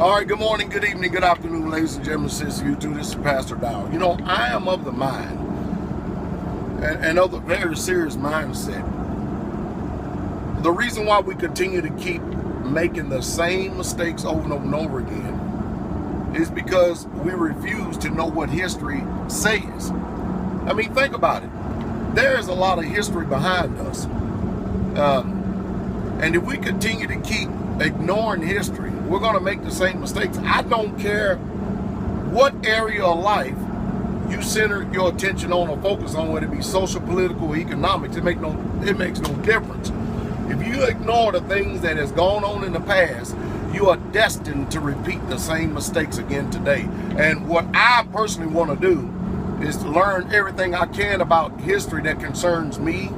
All right, good morning, good evening, good afternoon, ladies and gentlemen, since you do, this is Pastor Dow. You know, I am of the mind, and of the very serious mindset, the reason why we continue to keep making the same mistakes over and over and over again is because we refuse to know what history says. I mean, think about it. There is a lot of history behind us. And if we continue to keep ignoring history, we're going to make the same mistakes. I don't care what area of life you center your attention on or focus on, whether it be social, political, economics. It makes no difference. If you ignore the things that has gone on in the past, you are destined to repeat the same mistakes again today. And what I personally want to do is to learn everything I can about history that concerns me,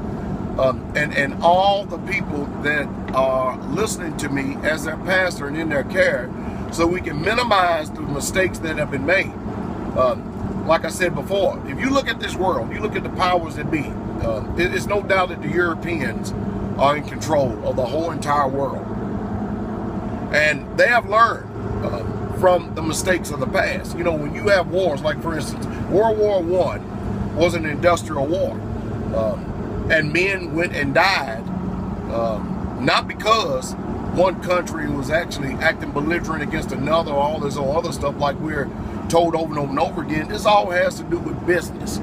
and all the people that are listening to me as their pastor and in their care, so we can minimize the mistakes that have been made. Like I said before, if you look at this world, you look at the powers that be, it's no doubt that the Europeans are in control of the whole entire world. And they have learned from the mistakes of the past. You know, when you have wars, like for instance, World War I was an industrial war. And men went and died, not because one country was actually acting belligerent against another, or all this or other stuff like we're told over and over and over again. This all has to do with business.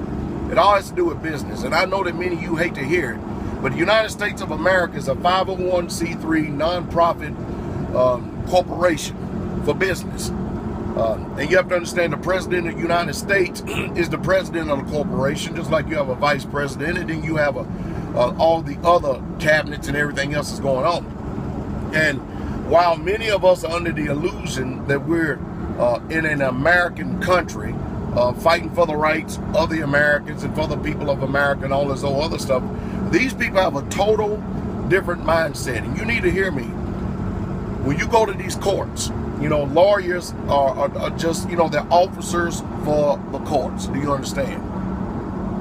It all has to do with business. And I know that many of you hate to hear it, but the United States of America is a 501c3 nonprofit corporation for business. And you have to understand the president of the United States is the president of the corporation, just like you have a vice president, and then you have all the other cabinets and everything else is going on. And while many of us are under the illusion that we're in an American country, fighting for the rights of the Americans and for the people of America and all this other stuff, these people have a total different mindset. And you need to hear me. When you go to these courts, you know, lawyers are just, you know, they're officers for the courts. Do you understand?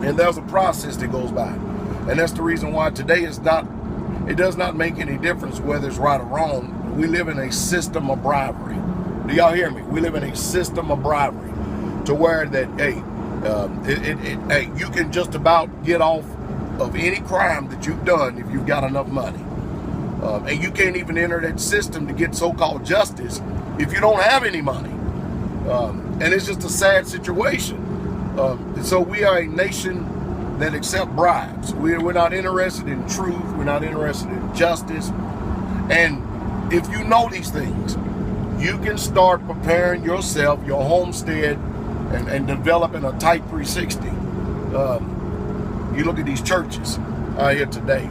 And there's a process that goes by. And that's the reason why today it does not make any difference whether it's right or wrong. We live in a system of bribery. Do y'all hear me? We live in a system of bribery to where that, hey, you can just about get off of any crime that you've done if you've got enough money. And you can't even enter that system to get so-called justice if you don't have any money. And it's just a sad situation. So we are a nation that accept bribes. We're not interested in truth. We're not interested in justice. And if you know these things, you can start preparing yourself, your homestead, and developing a type 360. You look at these churches out here today.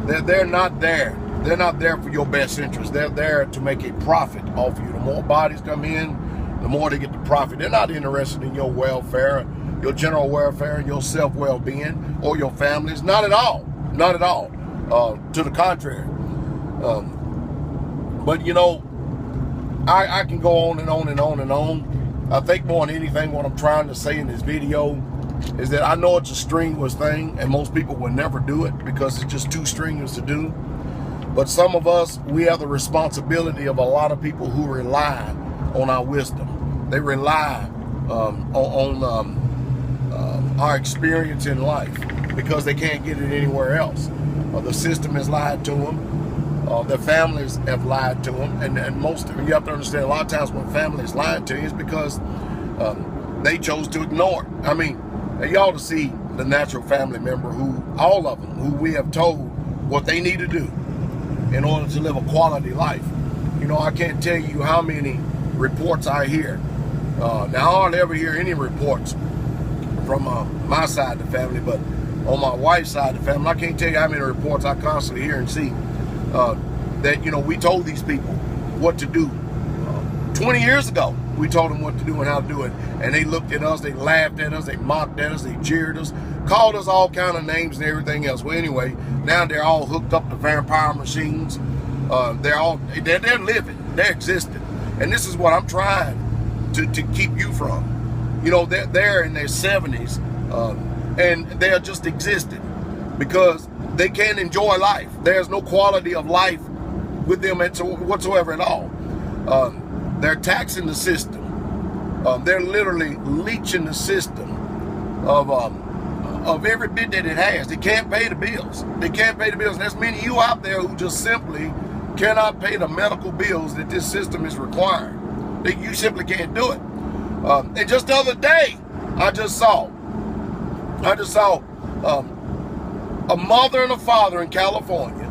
They're not there. They're not there for your best interest. They're there to make a profit off you. The more bodies come in, the more they get the profit. They're not interested in your welfare, your general welfare, your self-well-being, or your families. Not at all. Not at all. To the contrary. But you know, I can go on and on and on and on. I think more than anything, what I'm trying to say in this video is that I know it's a strenuous thing, and most people will never do it because it's just too strenuous to do. But some of us, we have the responsibility of a lot of people who rely on our wisdom. They rely on our experience in life because they can't get it anywhere else. The system has lied to them. Their families have lied to them. And most of you have to understand, a lot of times when families lie to you, it's because they chose to ignore it. I mean, you ought to see the natural family member who, all of them, who we have told what they need to do in order to live a quality life. You know, I can't tell you how many reports I hear. Now, I hardly ever hear any reports from my side of the family, but on my wife's side of the family, I can't tell you how many reports I constantly hear and see that, you know, we told these people what to do 20 years ago. We told them what to do and how to do it. And they looked at us, they laughed at us, they mocked at us, they jeered us, called us all kind of names and everything else. Well, anyway, now they're all hooked up to vampire machines. They're living, they're existing. And this is what I'm trying to keep you from. You know, they're in their 70s and they're just existing because they can't enjoy life. There's no quality of life with them whatsoever at all. They're taxing the system. They're literally leeching the system of every bit that it has. They can't pay the bills. They can't pay the bills. And there's many of you out there who just simply cannot pay the medical bills that this system is requiring. You simply can't do it. And just the other day, I just saw a mother and a father in California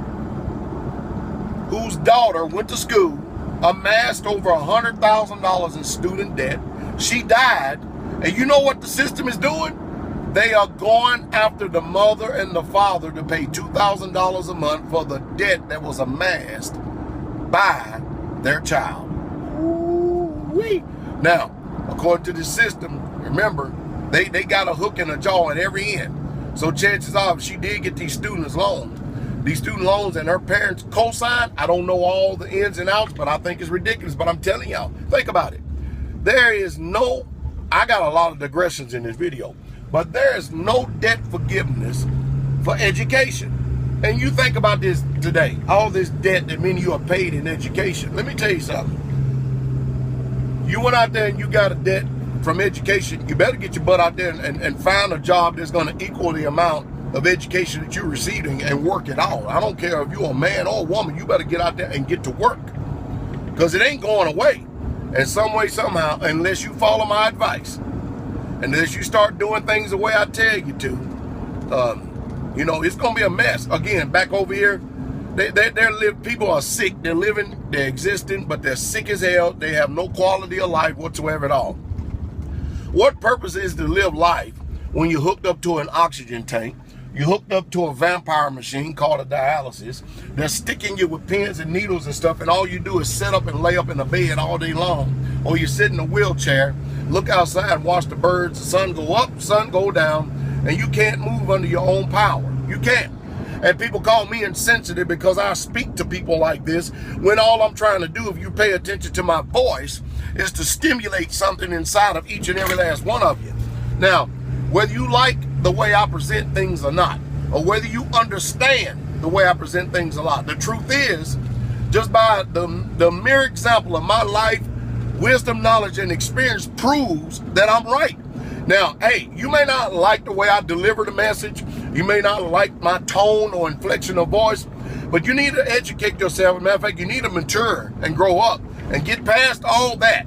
whose daughter went to school, amassed over $100,000 in student debt. She died, and you know what the system is doing? They are going after the mother and the father to pay $2,000 a month for the debt that was amassed by their child. Ooh-wee. Now, according to the system, remember, they got a hook and a jaw at every end. So chances are, if she did get these student loans and her parents co-signed, I don't know all the ins and outs, but I think it's ridiculous. But I'm telling y'all, think about it. There is no, I got a lot of digressions in this video, but there is no debt forgiveness for education. And you think about this today, all this debt that many of you are paid in education. Let me tell you something. You went out there and you got a debt from education. You better get your butt out there and find a job that's going to equal the amount of education that you're receiving and work it out. I don't care if you're a man or a woman, you better get out there and get to work, because it ain't going away. And some way, somehow, unless you follow my advice, unless you start doing things the way I tell you to, you know, it's going to be a mess. Again, back over here, people are sick. They're living, they're existing, but they're sick as hell. They have no quality of life whatsoever at all. What purpose is to live life when you're hooked up to an oxygen tank? You're hooked up to a vampire machine called a dialysis. They're sticking you with pins and needles and stuff, and all you do is sit up and lay up in a bed all day long, or you sit in a wheelchair, look outside and watch the birds, the sun go up, sun go down, and you can't move under your own power. You can't. And people call me insensitive because I speak to people like this, when all I'm trying to do, if you pay attention to my voice, is to stimulate something inside of each and every last one of you. Now, whether you like the way I present things or not, or whether you understand the way I present things or not, the truth is, just by the mere example of my life, wisdom, knowledge, and experience proves that I'm right. Now, hey, you may not like the way I deliver the message. You may not like my tone or inflection of voice, but you need to educate yourself. As a matter of fact, you need to mature and grow up and get past all that.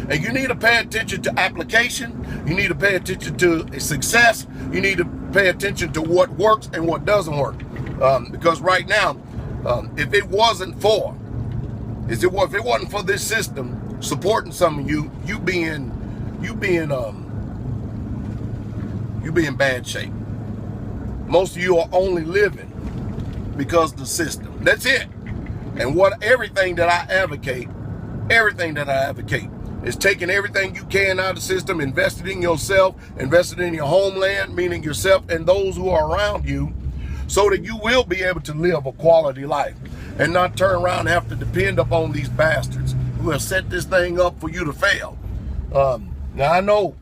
And you need to pay attention to application. You need to pay attention to success. You need to pay attention to what works and what doesn't work. Because right now, if it wasn't for this system supporting some of you, you be in bad shape. Most of you are only living because of the system. That's it. And everything that I advocate is taking everything you can out of the system, invested in yourself, invested in your homeland, meaning yourself and those who are around you, so that you will be able to live a quality life and not turn around and have to depend upon these bastards who have set this thing up for you to fail. Now I know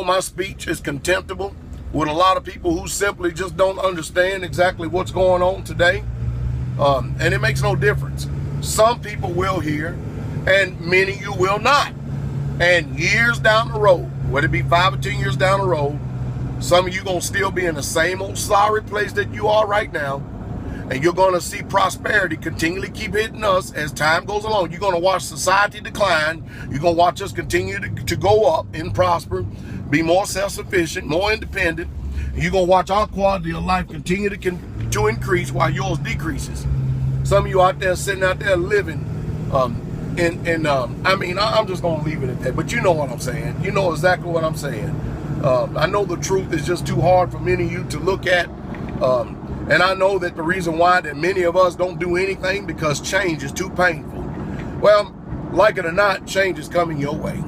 my speech is contemptible with a lot of people who simply just don't understand exactly what's going on today. And it makes no difference. Some people will hear, and many of you will not. And years down the road, whether it be 5 or 10 years down the road, some of you gonna still be in the same old sorry place that you are right now. And you're gonna see prosperity continually keep hitting us as time goes along. You're gonna watch society decline. You're gonna watch us continue to go up and prosper, be more self-sufficient, more independent. And you're gonna watch our quality of life continue to increase while yours decreases. Some of you out there sitting out there living, I'm just gonna leave it at that. But you know what I'm saying. You know exactly what I'm saying. I know the truth is just too hard for many of you to look at. And I know that the reason why that many of us don't do anything because change is too painful. Well, like it or not, change is coming your way.